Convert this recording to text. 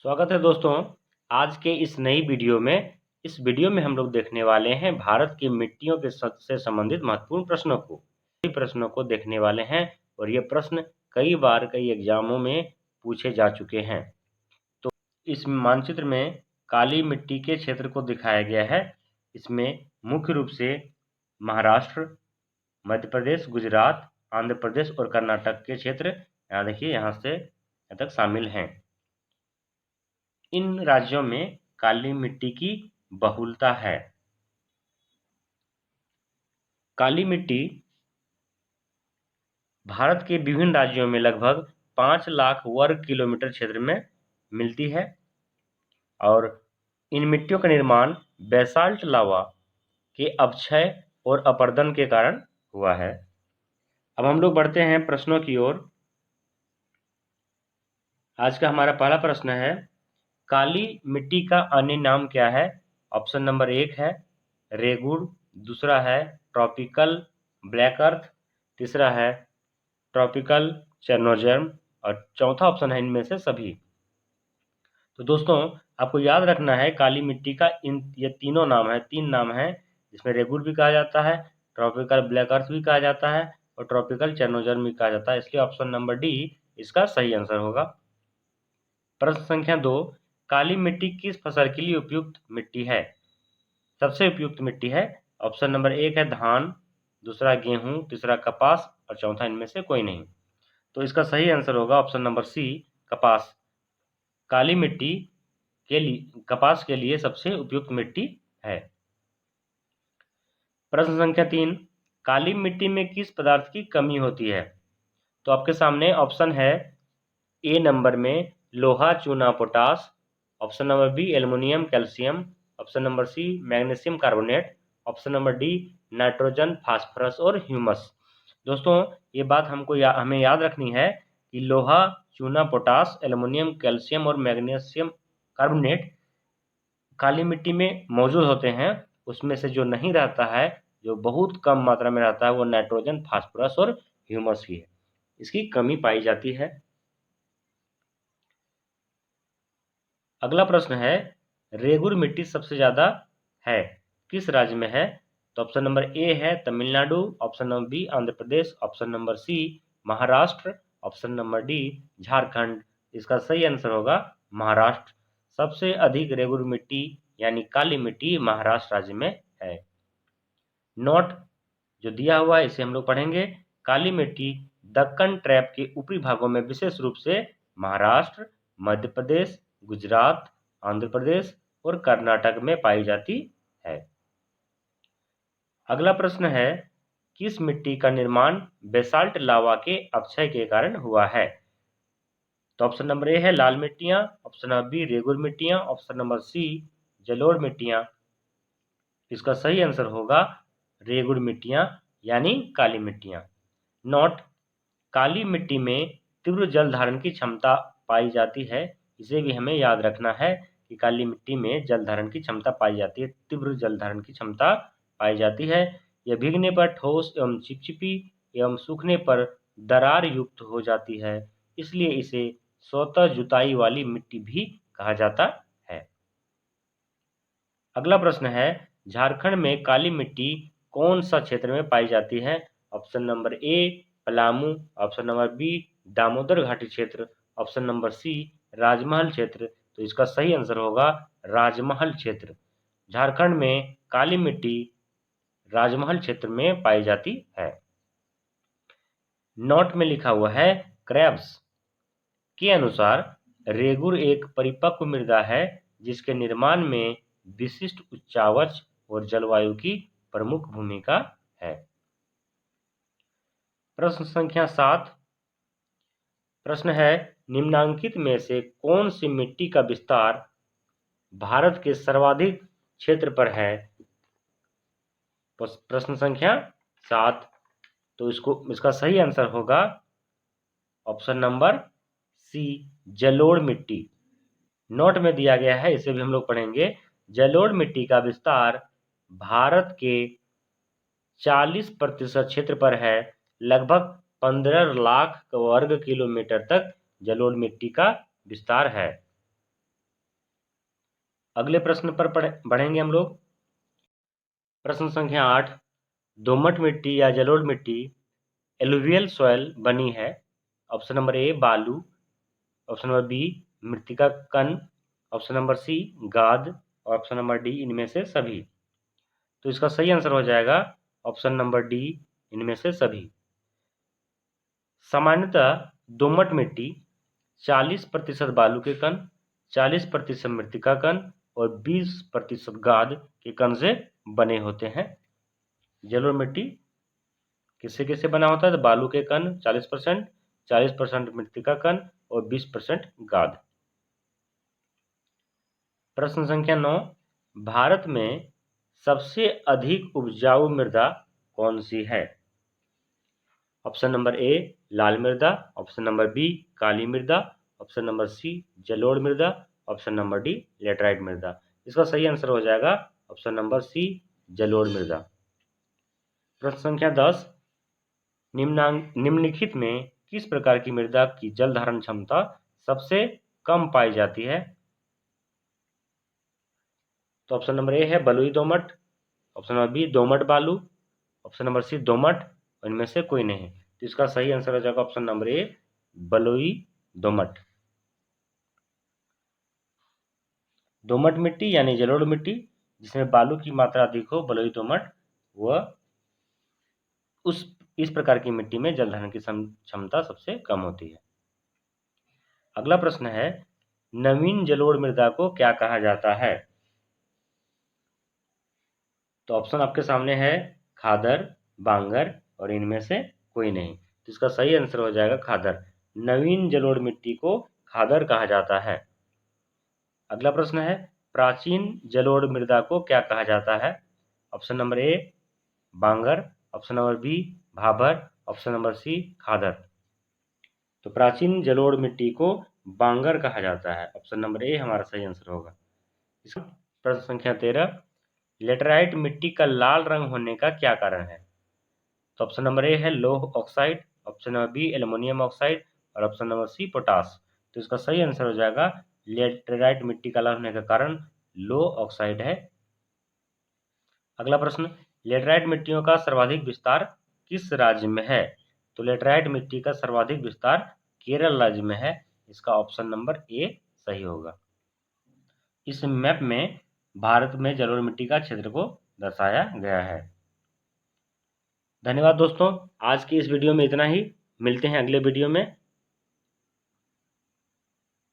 स्वागत है दोस्तों। आज के इस नई वीडियो में हम लोग देखने वाले हैं भारत की मिट्टियों के से संबंधित महत्वपूर्ण प्रश्नों को। कई प्रश्नों को देखने वाले हैं और ये प्रश्न कई बार कई एग्जामों में पूछे जा चुके हैं। तो इस मानचित्र में काली मिट्टी के क्षेत्र को दिखाया गया है। इसमें मुख्य रूप से महाराष्ट्र, मध्य प्रदेश, गुजरात, आंध्र प्रदेश और कर्नाटक के क्षेत्र यहाँ देखिए यहाँ से यहाँ तक शामिल हैं। इन राज्यों में काली मिट्टी की बहुलता है। काली मिट्टी भारत के विभिन्न राज्यों में लगभग 5 लाख वर्ग किलोमीटर क्षेत्र में मिलती है और इन मिट्टियों का निर्माण बेसाल्ट लावा के अपक्षय और अपरदन के कारण हुआ है। अब हम लोग बढ़ते हैं प्रश्नों की ओर। आज का हमारा पहला प्रश्न है, काली मिट्टी का अन्य नाम क्या है? ऑप्शन नंबर 1 है रेगुड़, दूसरा है ट्रॉपिकल ब्लैक अर्थ, तीसरा है ट्रॉपिकल चेरनोजर्म और चौथा ऑप्शन है इनमें से सभी। तो दोस्तों आपको याद रखना है काली मिट्टी का ये तीन नाम है जिसमें रेगुड़ भी कहा जाता है, ट्रॉपिकल ब्लैक अर्थ भी कहा जाता है और ट्रॉपिकल चेरनोजर्म भी कहा जाता है। इसलिए ऑप्शन नंबर डी इसका सही आंसर होगा। प्रश्न संख्या 2, काली मिट्टी किस फसल के लिए उपयुक्त मिट्टी है? सबसे उपयुक्त मिट्टी है ऑप्शन नंबर 1 है धान, दूसरा गेहूं, तीसरा कपास और चौथा इनमें से कोई नहीं। तो इसका सही आंसर होगा ऑप्शन नंबर सी कपास। काली मिट्टी के लिए कपास के लिए सबसे उपयुक्त मिट्टी है। प्रश्न संख्या 3, काली मिट्टी में किस पदार्थ की कमी होती है? तो आपके सामने ऑप्शन है ए नंबर में लोहा, चूना, potash, option number B aluminium, calcium, option number C magnesium carbonate, option number D nitrogen, phosphorus और ह्यूमस। दोस्तों ये बात हमें याद रखनी है कि लोहा, चूना, पोटास, एल्युमिनियम, कैल्शियम और मैग्नीशियम कार्बोनेट काली मिट्टी में मौजूद होते हैं। उसमें से जो नहीं रहता है, जो बहुत कम मात्रा में रहता है, वो नाइट्रोजन, फास्फोरस और ह्यूमस ही है। इसकी कमी पाई जाती है। अगला प्रश्न है, रेगुड़ मिट्टी सबसे ज्यादा है किस राज्य में है? तो ऑप्शन नंबर ए है Tamil Nadu, option number B Andhra Pradesh, option number C Maharashtra, option number D Jharkhand. इसका सही आंसर होगा महाराष्ट्र। सबसे अधिक रेगुड़ मिट्टी यानी काली मिट्टी महाराष्ट्र राज्य में है। नोट जो दिया हुआ है इसे हम लोग पढ़ेंगे। काली मिट्टी दक्कन ट्रैप के ऊपरी भागों में विशेष रूप से महाराष्ट्र, मध्य प्रदेश, गुजरात, आंध्र प्रदेश और कर्नाटक में पाई जाती है। अगला प्रश्न है, किस मिट्टी का निर्माण बेसाल्ट लावा के अपक्षय के कारण हुआ है? तो ऑप्शन नंबर ए है लाल मिट्टियां, ऑप्शन नंबर बी रेगुड़ मिट्टियां, ऑप्शन नंबर सी जलोढ़ मिट्टियां। इसका सही आंसर होगा रेगुड़ मिट्टियां यानी काली मिट्टियां। नोट, काली मिट्टी में तीव्र जल धारण की क्षमता पाई जाती है। इसे भी हमें याद रखना है कि काली मिट्टी में जल धारण की क्षमता पाई जाती है, तीव्र जल धारण की क्षमता पाई जाती है। यह भीगने पर ठोस एवं चिपचिपी एवं सूखने पर दरार युक्त हो जाती है, इसलिए इसे स्वतः जुताई वाली मिट्टी भी कहा जाता है। अगला प्रश्न है, झारखंड में काली मिट्टी कौन सा क्षेत्र में पाई जाती है? Option number A Palamu, option number B Damodar घाटी क्षेत्र, ऑप्शन नंबर सी राजमहल क्षेत्र। तो इसका सही आंसर होगा राजमहल क्षेत्र। झारखंड में काली मिट्टी राजमहल क्षेत्र में पाई जाती है। नोट में लिखा हुआ है, क्रैब्स के अनुसार रेगुड़ एक परिपक्व मृदा है जिसके निर्माण में विशिष्ट उच्चावच और जलवायु की प्रमुख भूमिका है। प्रश्न संख्या 7, प्रश्न है, निम्नांकित में से कौन सी मिट्टी का विस्तार भारत के सर्वाधिक क्षेत्र पर है? प्रश्न संख्या 7, तो इसका सही आंसर होगा ऑप्शन नंबर सी जलोढ़ मिट्टी। नोट में दिया गया है, इसे भी हम लोग पढ़ेंगे। जलोढ़ मिट्टी का विस्तार भारत के 40% क्षेत्र पर है। लगभग 15 लाख वर्ग किलोमीटर तक जलोढ़ मिट्टी का विस्तार है। अगले प्रश्न पर बढ़ेंगे हम लोग। प्रश्न संख्या 8, दोमट मिट्टी या जलोढ़ मिट्टी एलुवियल सॉइल बनी है। ऑप्शन नंबर ए बालू, ऑप्शन नंबर बी मृतिका कण, ऑप्शन नंबर सी गाद, और ऑप्शन नंबर डी इनमें से सभी। तो इसका सही आंसर हो जाएगा ऑप्शन नंबर डी, इनमें से सभी। सामान्यतः दोमट मिट्टी 40% बालू के कण, 40% मृतिका कण और 20% गाद के कण से बने होते हैं। जलोढ़ मिट्टी किससे किससे बना होता है? तो बालू के कण 40%, 40% मृतिका कण और 20% गाद। प्रश्न संख्या 9, भारत में सबसे अधिक उपजाऊ मृदा कौन सी है? ऑप्शन नंबर ए लाल मृदा, ऑप्शन नंबर बी काली मृदा, ऑप्शन नंबर सी जलोढ़ मृदा, ऑप्शन नंबर डी लेटराइट मृदा। इसका सही आंसर हो जाएगा ऑप्शन नंबर सी जलोढ़ मृदा। प्रश्न संख्या 10, निम्नलिखित में किस प्रकार की मृदा की जल धारण क्षमता सबसे कम पाई जाती है? तो ऑप्शन नंबर ए है बलुई दोमट, ऑप्शन नंबर बी दोमट बालू, ऑप्शन नंबर सी दोमट, और इनमें से कोई नहीं। तो इसका सही आंसर हो जाएगा ऑप्शन नंबर ए बलुई दोमट। दोमट मिट्टी यानी जलोढ़ मिट्टी जिसमें बालू की मात्रा अधिक हो, बलुई दोमट, वह इस प्रकार की मिट्टी में जल धारण की क्षमता सबसे कम होती है। अगला प्रश्न है, नवीन जलोढ़ मृदा को क्या कहा जाता है? तो ऑप्शन आपके सामने है खादर, बांगर और इनमें से कोई नहीं। तो इसका सही आंसर हो जाएगा खादर। नवीन जलोढ़ मिट्टी को खादर कहा जाता है। अगला प्रश्न है, प्राचीन जलोढ़ मृदा को क्या कहा जाता है? Option number A Bangar, option number B Bhabar, option number C Khadar. तो प्राचीन जलोढ़ मिट्टी को बांगर कहा जाता है। ऑप्शन नंबर ए हमारा सही आंसर होगा। इसका प्रश्न संख्या 13, लेटराइट मिट्टी का लाल रंग होने का क्या कारण है? तो ऑप्शन नंबर ए है लौह oxide, option number B aluminium oxide और ऑप्शन नंबर सी पोटास। तो इसका सही आंसर हो जाएगा लेटराइट मिट्टी का लाल होने का कारण लौह ऑक्साइड है। अगला प्रश्न, लेटराइट मिट्टियों का सर्वाधिक विस्तार किस राज्य में है? तो लेटराइट मिट्टी का सर्वाधिक विस्तार केरल राज्य में है। इसका ऑप्शन नंबर ए सही होगा। इस मैप में भारत में जलोढ़ मिट्टी का क्षेत्र को दर्शाया गया है। धन्यवाद दोस्तों, आज की इस वीडियो में इतना ही। मिलते हैं अगले वीडियो में।